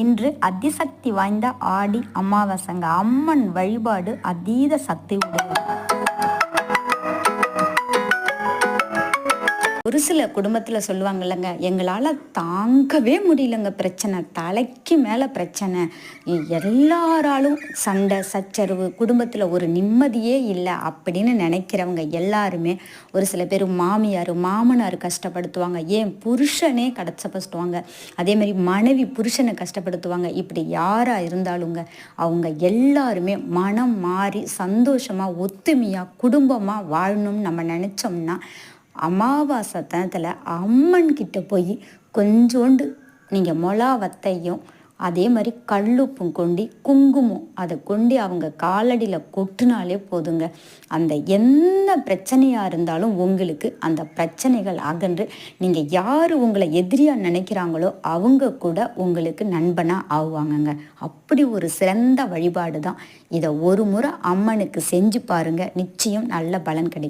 இன்று அதிசக்தி வாய்ந்த ஆடி அமாவாசைங்க. அம்மன் வழிபாடு அதீத சக்தி உடையது. ஒரு சில குடும்பத்தில் சொல்லுவாங்கல்லங்க, எங்களால் தாங்கவே முடியலங்க, பிரச்சனை தலைக்கு மேலே பிரச்சனை, எல்லாராலும் சண்டை சச்சரவு, குடும்பத்தில் ஒரு நிம்மதியே இல்லை அப்படின்னு நினைக்கிறவங்க எல்லாருமே, ஒரு சில பேர் மாமியார் மாமனார் கஷ்டப்படுத்துவாங்க, ஏன் புருஷனே கஷ்டப்படுத்துவாங்க, அதே மாதிரி மனைவி புருஷனை கஷ்டப்படுத்துவாங்க. இப்படி யாராக இருந்தாலுங்க அவங்க எல்லாருமே மனம் மாறி சந்தோஷமாக ஒத்துமையாக குடும்பமாக வாழணும்னு நம்ம நினச்சோம்னா அமாவாசை தினத்தில் அம்மன் கிட்ட போய் கொஞ்சோண்டு நீங்கள் மொளா வத்தையும் அதே மாதிரி கல்லுப்பும் கொண்டு குங்குமம் அதை கொண்டு அவங்க காலடியில் கொட்டினாலே போதுங்க. அந்த எந்த பிரச்சனையாக இருந்தாலும் உங்களுக்கு அந்த பிரச்சனைகள் அகன்று நீங்கள் யார் உங்களை எதிரியாக நினைக்கிறாங்களோ அவங்க கூட உங்களுக்கு நண்பனாக ஆகுவாங்கங்க. அப்படி ஒரு சிறந்த வழிபாடு தான். இதை ஒரு முறை அம்மனுக்கு செஞ்சு பாருங்கள், நிச்சயம் நல்ல பலன் கிடைக்கும்.